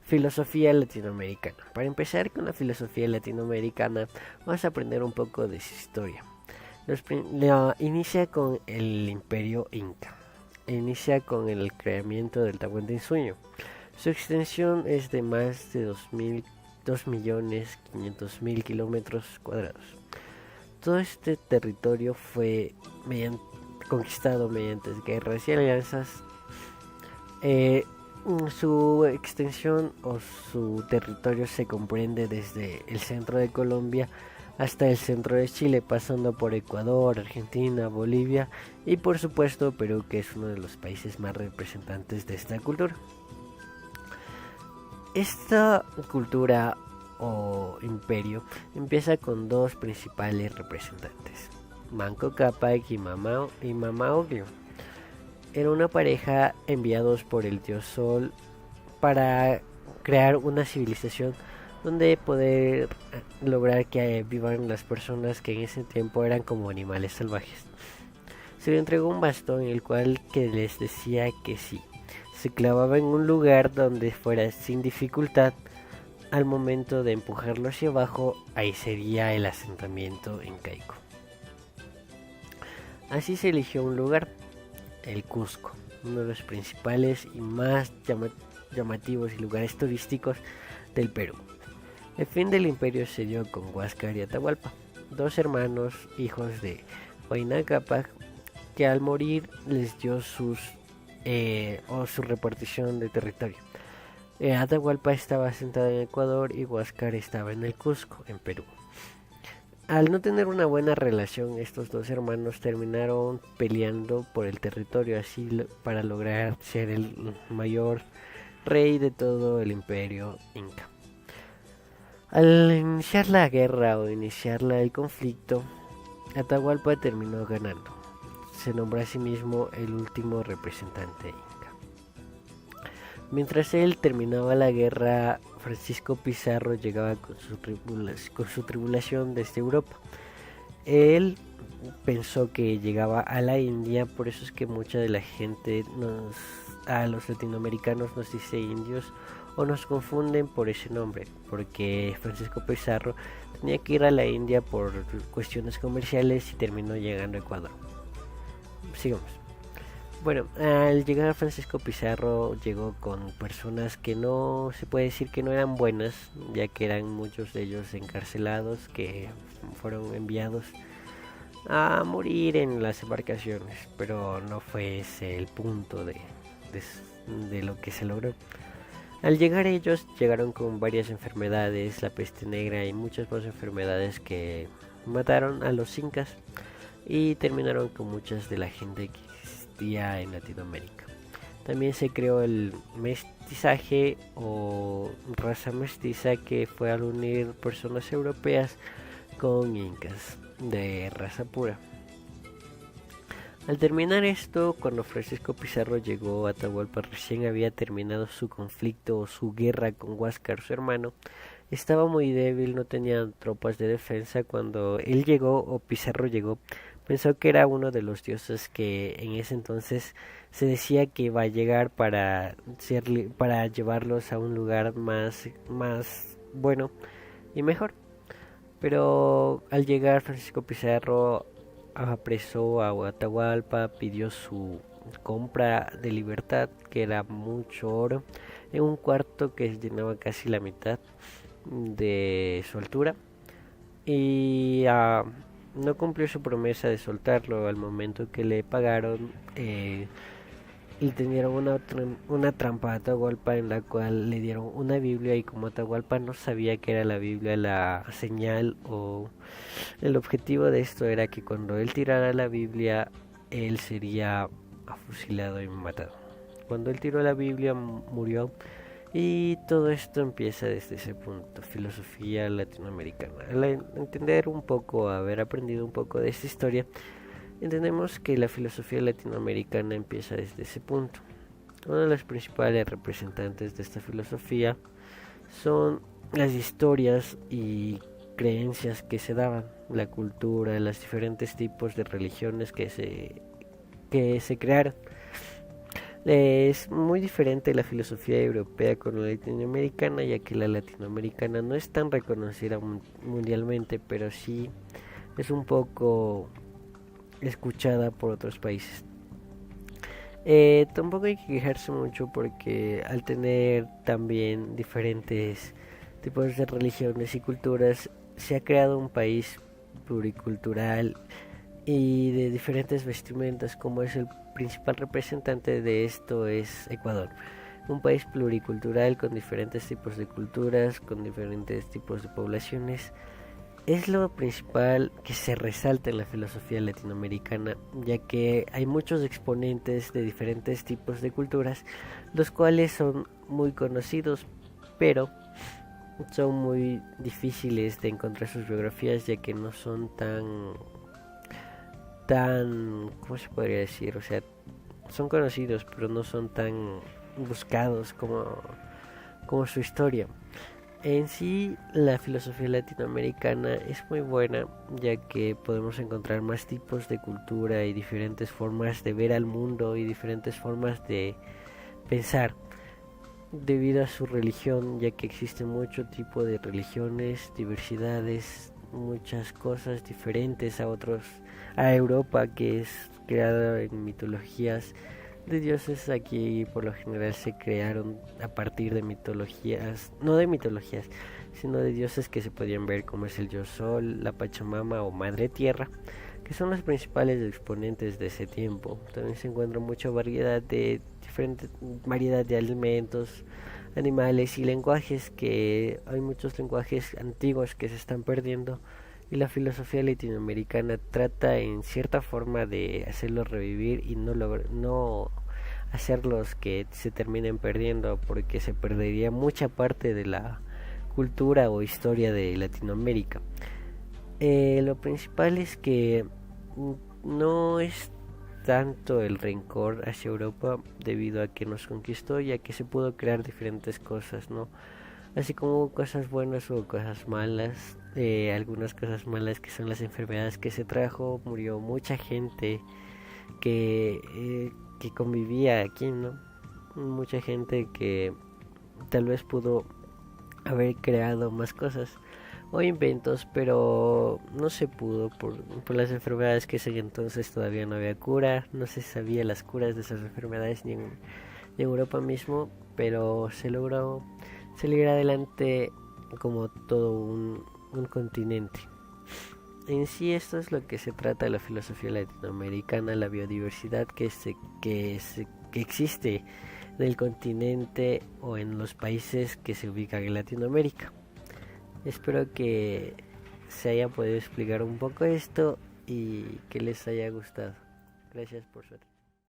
Filosofía latinoamericana. Para empezar con la filosofía latinoamericana, vamos a aprender un poco de su historia. Inicia con el Imperio Inca. Inicia con el creamiento del Tahuantinsuyo. Su extensión es de más de 2.500.000 kilómetros cuadrados. Todo este territorio fue conquistado mediante guerras y alianzas. Eh, Su extensión o su territorio se comprende desde el centro de Colombia hasta el centro de Chile, pasando por Ecuador, Argentina, Bolivia y por supuesto Perú, que es uno de los países más representantes de esta cultura. Esta cultura o imperio empieza con dos principales representantes, Manco Cápac y Mama Oglio. Era una pareja enviados por el dios Sol para crear una civilización donde poder lograr que vivan las personas que en ese tiempo eran como animales salvajes. Se le entregó un bastón en el cual que les decía que si se clavaba en un lugar donde fuera sin dificultad, al momento de empujarlo hacia abajo, ahí sería el asentamiento incaico. Así se eligió un lugar, el Cusco, uno de los principales y más llamativos y lugares turísticos del Perú. El fin del imperio se dio con Huáscar y Atahualpa, dos hermanos hijos de Huayna Cápac, que al morir les dio su repartición de territorio. Atahualpa estaba asentado en Ecuador y Huáscar estaba en el Cusco, en Perú. Al no tener una buena relación, estos dos hermanos terminaron peleando por el territorio así para lograr ser el mayor rey de todo el imperio inca. Al iniciar la guerra o iniciar el conflicto, Atahualpa terminó ganando. Se nombró a sí mismo el último representante inca. Mientras él terminaba la guerra, Francisco Pizarro llegaba con su tribulación desde Europa. Él pensó que llegaba a la India, por eso es que mucha de la gente a los latinoamericanos nos dice indios o nos confunden por ese nombre, porque Francisco Pizarro tenía que ir a la India por cuestiones comerciales y terminó llegando a Ecuador. Sigamos. Bueno, al llegar Francisco Pizarro llegó con personas que no se puede decir que no eran buenas, ya que eran muchos de ellos encarcelados que fueron enviados a morir en las embarcaciones, pero no fue ese el punto de lo que se logró. Al llegar ellos llegaron con varias enfermedades, la peste negra y muchas más enfermedades que mataron a los incas y terminaron con muchas de la gente que existía en Latinoamérica. También se creó el mestizaje o raza mestiza, que fue al unir personas europeas con incas de raza pura. Al terminar esto, cuando Francisco Pizarro llegó, Atahualpa recién había terminado su conflicto o su guerra con Huáscar, su hermano. Estaba muy débil, no tenía tropas de defensa. Cuando él llegó o Pizarro llegó, pensó que era uno de los dioses que en ese entonces se decía que iba a llegar para llevarlos a un lugar más bueno y mejor. Pero al llegar Francisco Pizarro apresó a Atahualpa, pidió su compra de libertad, que era mucho oro, en un cuarto que llenaba casi la mitad de su altura, y no cumplió su promesa de soltarlo. Al momento que le pagaron, y tenían una trampa a Atahualpa, en la cual le dieron una Biblia, y como Atahualpa no sabía que era la Biblia, la señal o el objetivo de esto era que cuando él tirara la Biblia, él sería afusilado y matado. Cuando él tiró la Biblia, murió. Y todo esto empieza desde ese punto, filosofía latinoamericana. Al entender un poco, haber aprendido un poco de esta historia, entendemos que la filosofía latinoamericana empieza desde ese punto. Uno de los principales representantes de esta filosofía son las historias y creencias que se daban, la cultura, los diferentes tipos de religiones que se crearon. Es muy diferente la filosofía europea con la latinoamericana, ya que la latinoamericana no es tan reconocida mundialmente, pero sí es un poco escuchada por otros países. Tampoco hay que quejarse mucho porque al tener también diferentes tipos de religiones y culturas, se ha creado un país pluricultural y de diferentes vestimentas, como es el principal representante de esto es Ecuador. Un país pluricultural con diferentes tipos de culturas, con diferentes tipos de poblaciones. Es lo principal que se resalta en la filosofía latinoamericana, ya que hay muchos exponentes de diferentes tipos de culturas, los cuales son muy conocidos, pero son muy difíciles de encontrar sus biografías, ya que no son tan, ¿cómo se podría decir? O sea, son conocidos, pero no son tan buscados como su historia. En sí, la filosofía latinoamericana es muy buena, ya que podemos encontrar más tipos de cultura y diferentes formas de ver al mundo y diferentes formas de pensar debido a su religión, ya que existe mucho tipo de religiones, diversidades, muchas cosas diferentes a Europa, que es creada en mitologías de dioses. Aquí por lo general se crearon a partir de mitologías, no de mitologías, sino de dioses que se podían ver, como es el dios sol, la Pachamama o Madre Tierra, que son los principales exponentes de ese tiempo. También se encuentra mucha variedad de diferentes variedad de alimentos, animales y lenguajes, que hay muchos lenguajes antiguos que se están perdiendo, y la filosofía latinoamericana trata en cierta forma de hacerlos revivir y no hacerlos que se terminen perdiendo, porque se perdería mucha parte de la cultura o historia de Latinoamérica. Lo principal es que no es tanto el rencor hacia Europa debido a que nos conquistó, ya que se pudo crear diferentes cosas, ¿no? Así como hubo cosas buenas o cosas malas. Algunas cosas malas que son las enfermedades que se trajo, murió mucha gente que convivía aquí, ¿no? Mucha gente que tal vez pudo haber creado más cosas o inventos, pero no se pudo por las enfermedades que ese entonces todavía no había cura, no se sabía las curas de esas enfermedades ni en Europa mismo, pero se logró salir adelante como todo un continente. En sí esto es lo que se trata de la filosofía latinoamericana, la biodiversidad que existe en el continente o en los países que se ubican en Latinoamérica. Espero que se haya podido explicar un poco esto y que les haya gustado. Gracias por su atención.